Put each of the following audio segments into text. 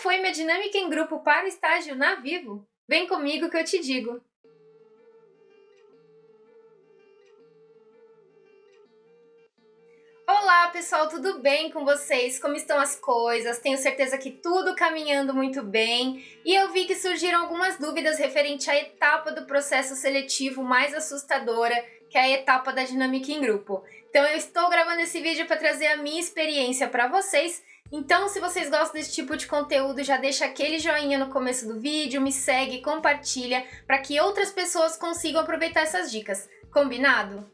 foi minha dinâmica em grupo para o estágio na Vivo? Vem comigo que eu te digo. Olá, pessoal, tudo bem com vocês? Como estão as coisas? Tenho certeza que tudo caminhando muito bem. E eu vi que surgiram algumas dúvidas referente à etapa do processo seletivo mais assustadora, que é a etapa da dinâmica em grupo. Então eu estou gravando esse vídeo para trazer a minha experiência para vocês. Então, se vocês gostam desse tipo de conteúdo, já deixa aquele joinha no começo do vídeo, me segue, compartilha, para que outras pessoas consigam aproveitar essas dicas. Combinado?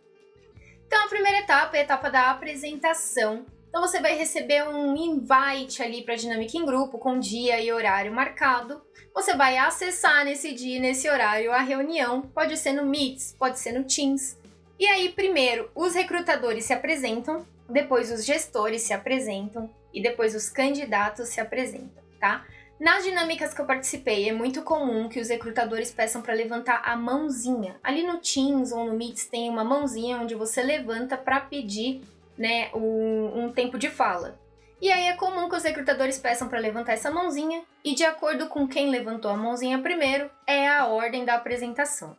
Então, a primeira etapa é a etapa da apresentação. Então, você vai receber um invite ali para a dinâmica em grupo, com dia e horário marcado. Você vai acessar nesse dia e nesse horário a reunião, pode ser no Meets, pode ser no Teams. E aí, primeiro, os recrutadores se apresentam, depois os gestores se apresentam e depois os candidatos se apresentam, tá? Nas dinâmicas que eu participei, é muito comum que os recrutadores peçam para levantar a mãozinha. Ali no Teams ou no Meets tem uma mãozinha onde você levanta para pedir, né, um tempo de fala. E aí é comum que os recrutadores peçam para levantar essa mãozinha e, de acordo com quem levantou a mãozinha primeiro, é a ordem da apresentação.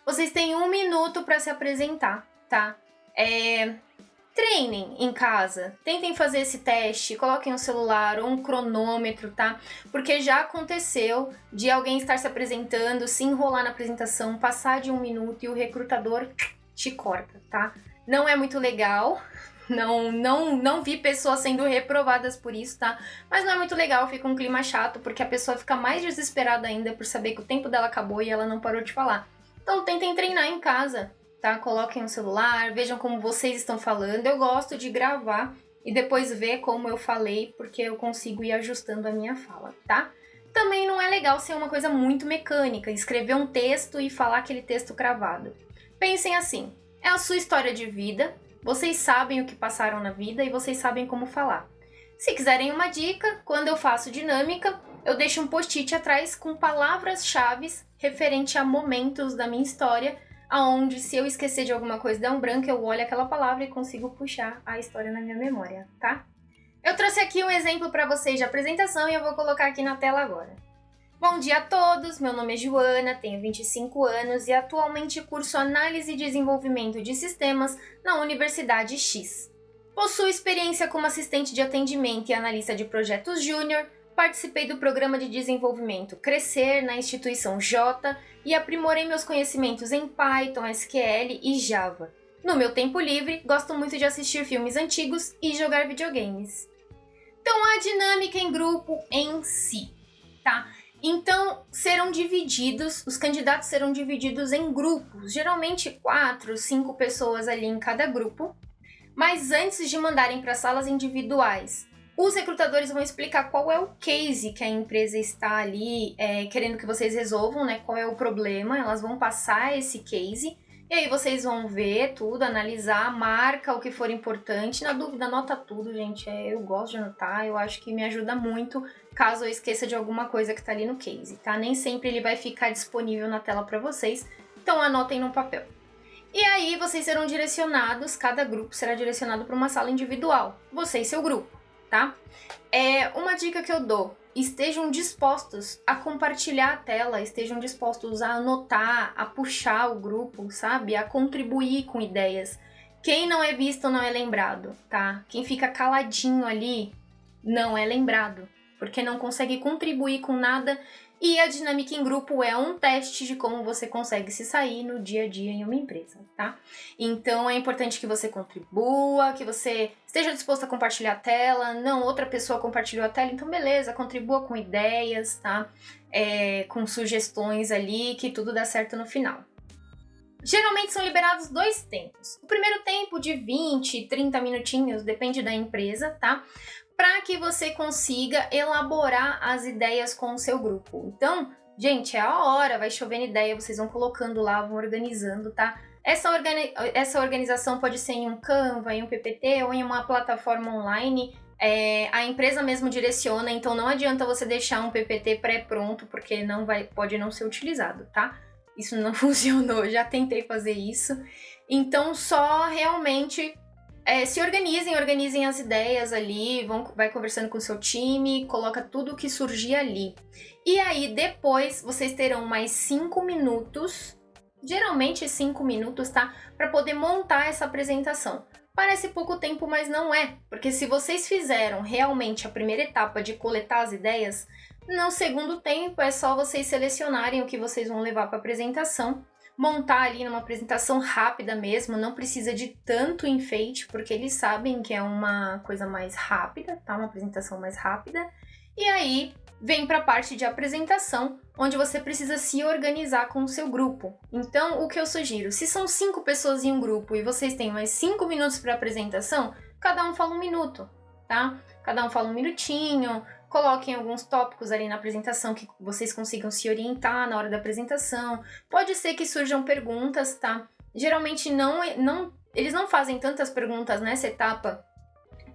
Vocês têm 1 minuto para se apresentar, tá? Treinem em casa, tentem fazer esse teste, coloquem um celular ou um cronômetro, tá? Porque já aconteceu de alguém estar se apresentando, se enrolar na apresentação, passar de 1 minuto e o recrutador te corta, tá? Não é muito legal, não vi pessoas sendo reprovadas por isso, tá? Mas não é muito legal, fica um clima chato, porque a pessoa fica mais desesperada ainda por saber que o tempo dela acabou e ela não parou de falar. Então tentem treinar em casa, tá? Coloquem o celular, vejam como vocês estão falando. Eu gosto de gravar e depois ver como eu falei, porque eu consigo ir ajustando a minha fala, tá? Também não é legal ser uma coisa muito mecânica, escrever um texto e falar aquele texto cravado. Pensem assim, é a sua história de vida, vocês sabem o que passaram na vida e vocês sabem como falar. Se quiserem uma dica, quando eu faço dinâmica, eu deixo um post-it atrás com palavras-chave referente a momentos da minha história, aonde se eu esquecer de alguma coisa, der um branco, eu olho aquela palavra e consigo puxar a história na minha memória, tá? Eu trouxe aqui um exemplo para vocês de apresentação e eu vou colocar aqui na tela agora. Bom dia a todos, meu nome é Joana, tenho 25 anos e atualmente curso Análise e Desenvolvimento de Sistemas na Universidade X. Possuo experiência como assistente de atendimento e analista de projetos júnior, participei do programa de desenvolvimento Crescer na instituição J e aprimorei meus conhecimentos em Python, SQL e Java. No meu tempo livre, gosto muito de assistir filmes antigos e jogar videogames. Então, a dinâmica em grupo em si, tá? Então, os candidatos serão divididos em grupos, geralmente 4, 5 pessoas ali em cada grupo, mas antes de mandarem para salas individuais, os recrutadores vão explicar qual é o case que a empresa está ali querendo que vocês resolvam, né? Qual é o problema, elas vão passar esse case e aí vocês vão ver tudo, analisar, marca o que for importante. Na dúvida, anota tudo, gente. Eu gosto de anotar, eu acho que me ajuda muito caso eu esqueça de alguma coisa que está ali no case, tá? Nem sempre ele vai ficar disponível na tela para vocês, então anotem no papel. E aí vocês serão direcionados, cada grupo será direcionado para uma sala individual, você e seu grupo, tá? Uma dica que eu dou, estejam dispostos a compartilhar a tela, estejam dispostos a anotar, a puxar o grupo, sabe? A contribuir com ideias. Quem não é visto não é lembrado, tá? Quem fica caladinho ali não é lembrado, porque não consegue contribuir com nada. E a dinâmica em grupo é um teste de como você consegue se sair no dia a dia em uma empresa, tá? Então é importante que você contribua, que você esteja disposto a compartilhar a tela. Não, outra pessoa compartilhou a tela, então beleza, contribua com ideias, tá? Com sugestões ali, que tudo dá certo no final. Geralmente são liberados 2 tempos. O primeiro tempo de 20, 30 minutinhos, depende da empresa, tá? Para que você consiga elaborar as ideias com o seu grupo. Então, gente, é a hora, vai chovendo ideia, vocês vão colocando lá, vão organizando, tá? Essa organização pode ser em um Canva, em um PPT ou em uma plataforma online. A empresa mesmo direciona, então não adianta você deixar um PPT pré-pronto, porque pode não ser utilizado, tá? Isso não funcionou, já tentei fazer isso. Então, só realmente Se organizem as ideias ali, vai conversando com o seu time, coloca tudo o que surgir ali. E aí, depois, vocês terão mais 5 minutos, geralmente 5 minutos, tá? Para poder montar essa apresentação. Parece pouco tempo, mas não é. Porque se vocês fizeram realmente a primeira etapa de coletar as ideias, no segundo tempo é só vocês selecionarem o que vocês vão levar para a apresentação, montar ali numa apresentação rápida mesmo, não precisa de tanto enfeite, porque eles sabem que é uma coisa mais rápida, tá? Uma apresentação mais rápida. E aí vem para a parte de apresentação, onde você precisa se organizar com o seu grupo. Então, o que eu sugiro, se são 5 pessoas em um grupo e vocês têm mais 5 minutos para apresentação, cada um fala 1 minuto, tá? Cada um fala 1 minutinho, coloquem alguns tópicos ali na apresentação que vocês consigam se orientar na hora da apresentação. Pode ser que surjam perguntas, tá? Geralmente eles não fazem tantas perguntas nessa etapa,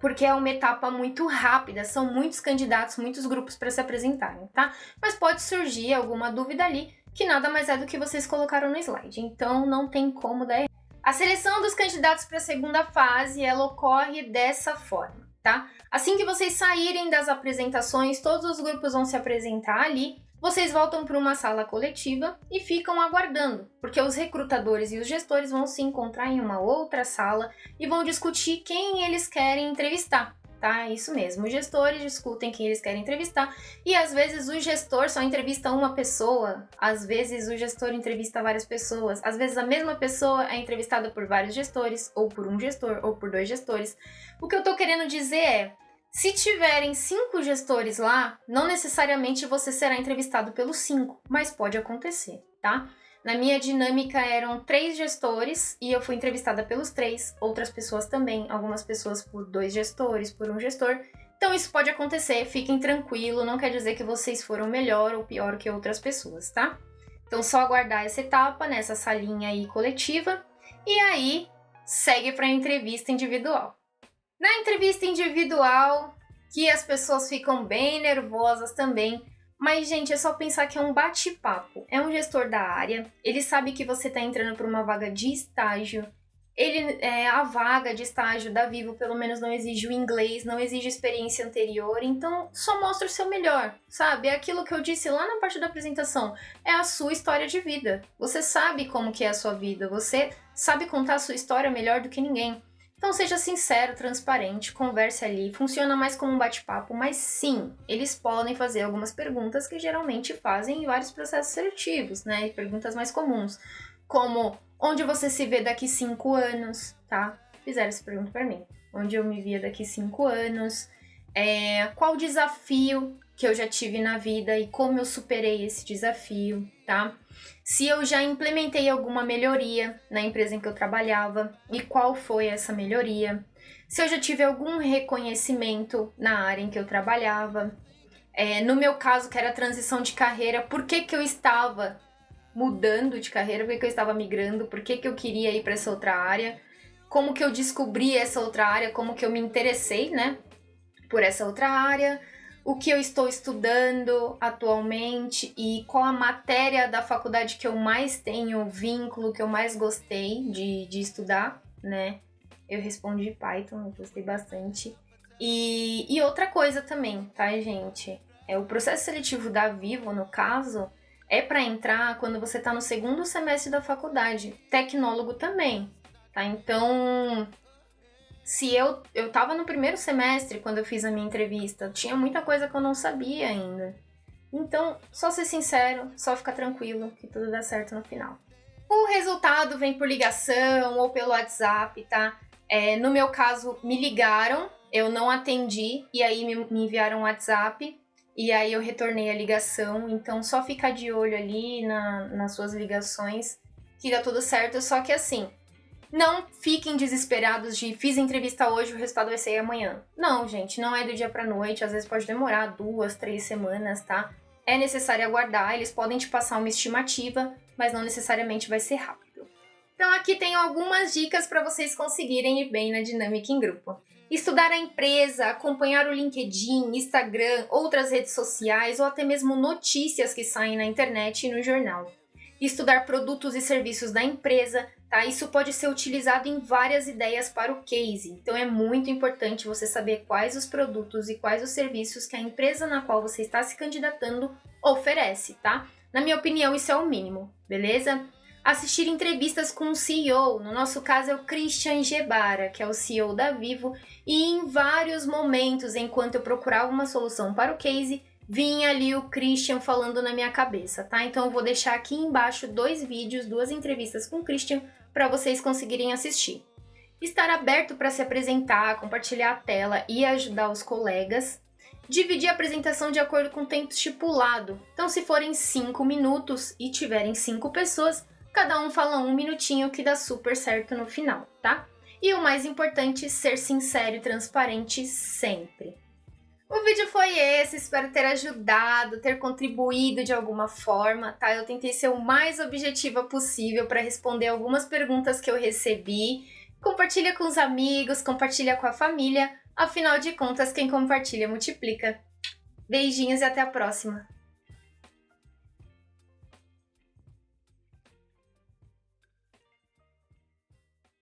porque é uma etapa muito rápida, são muitos candidatos, muitos grupos para se apresentarem, tá? Mas pode surgir alguma dúvida ali, que nada mais é do que vocês colocaram no slide, então não tem como dar errado. A seleção dos candidatos para a segunda fase, ela ocorre dessa forma, tá? Assim que vocês saírem das apresentações, todos os grupos vão se apresentar ali, vocês voltam para uma sala coletiva e ficam aguardando, porque os recrutadores e os gestores vão se encontrar em uma outra sala e vão discutir quem eles querem entrevistar, tá? Isso mesmo, os gestores discutem quem eles querem entrevistar e às vezes o gestor só entrevista uma pessoa, às vezes o gestor entrevista várias pessoas, às vezes a mesma pessoa é entrevistada por vários gestores, ou por um gestor, ou por 2 gestores. O que eu tô querendo dizer é, se tiverem 5 gestores lá, não necessariamente você será entrevistado pelos 5, mas pode acontecer, tá? Na minha dinâmica eram 3 gestores e eu fui entrevistada pelos 3, outras pessoas também, algumas pessoas por 2 gestores, por um gestor. Então isso pode acontecer, fiquem tranquilos, não quer dizer que vocês foram melhor ou pior que outras pessoas, tá? Então só aguardar essa etapa, nessa salinha aí coletiva, e aí segue para a entrevista individual. Na entrevista individual, que as pessoas ficam bem nervosas também, mas, gente, é só pensar que é um bate-papo. É um gestor da área, ele sabe que você está entrando por uma vaga de estágio, a vaga de estágio da Vivo, pelo menos, não exige o inglês, não exige experiência anterior, então só mostra o seu melhor, sabe? É aquilo que eu disse lá na parte da apresentação, é a sua história de vida. Você sabe como que é a sua vida, você sabe contar a sua história melhor do que ninguém. Então seja sincero, transparente, converse ali, funciona mais como um bate-papo, mas sim, eles podem fazer algumas perguntas que geralmente fazem em vários processos seletivos, né? Perguntas mais comuns, como onde você se vê daqui 5 anos, tá? Fizeram essa pergunta para mim. Onde eu me via daqui 5 anos, qual desafio que eu já tive na vida e como eu superei esse desafio, tá? Se eu já implementei alguma melhoria na empresa em que eu trabalhava e qual foi essa melhoria. Se eu já tive algum reconhecimento na área em que eu trabalhava. No meu caso, que era a transição de carreira, por que eu estava mudando de carreira, por que eu estava migrando, por que eu queria ir para essa outra área, como que eu descobri essa outra área, como que eu me interessei, né, por essa outra área. O que eu estou estudando atualmente e qual a matéria da faculdade que eu mais tenho vínculo, que eu mais gostei de estudar, né? Eu respondi Python, eu gostei bastante. E outra coisa também, tá, gente? O processo seletivo da Vivo, no caso, é para entrar quando você está no 2º semestre da faculdade. Tecnólogo também, tá? Então, se eu tava no 1º semestre quando eu fiz a minha entrevista, tinha muita coisa que eu não sabia ainda. Então, só ser sincero, só ficar tranquilo que tudo dá certo no final. O resultado vem por ligação ou pelo WhatsApp, tá? No meu caso, me ligaram, eu não atendi e aí me enviaram um WhatsApp e aí eu retornei a ligação. Então, só ficar de olho ali nas suas ligações que dá tudo certo, só que assim, não fiquem desesperados de fiz a entrevista hoje, o resultado vai sair amanhã. Não, gente, não é do dia pra noite, às vezes pode demorar 2, 3 semanas, tá? É necessário aguardar, eles podem te passar uma estimativa, mas não necessariamente vai ser rápido. Então aqui tem algumas dicas para vocês conseguirem ir bem na dinâmica em grupo. Estudar a empresa, acompanhar o LinkedIn, Instagram, outras redes sociais ou até mesmo notícias que saem na internet e no jornal. Estudar produtos e serviços da empresa, tá? Isso pode ser utilizado em várias ideias para o case. Então é muito importante você saber quais os produtos e quais os serviços que a empresa na qual você está se candidatando oferece, tá? Na minha opinião, isso é o mínimo, beleza? Assistir entrevistas com o CEO, no nosso caso é o Christian Gebara, que é o CEO da Vivo, e em vários momentos, enquanto eu procurava uma solução para o case, vinha ali o Christian falando na minha cabeça, tá? Então eu vou deixar aqui embaixo 2 vídeos, 2 entrevistas com o Christian para vocês conseguirem assistir. Estar aberto para se apresentar, compartilhar a tela e ajudar os colegas. Dividir a apresentação de acordo com o tempo estipulado. Então se forem 5 minutos e tiverem 5 pessoas, cada um fala 1 minutinho que dá super certo no final, tá? E o mais importante, ser sincero e transparente sempre. O vídeo foi esse, espero ter ajudado, ter contribuído de alguma forma, tá? Eu tentei ser o mais objetiva possível para responder algumas perguntas que eu recebi. Compartilha com os amigos, compartilha com a família, afinal de contas, quem compartilha multiplica. Beijinhos e até a próxima!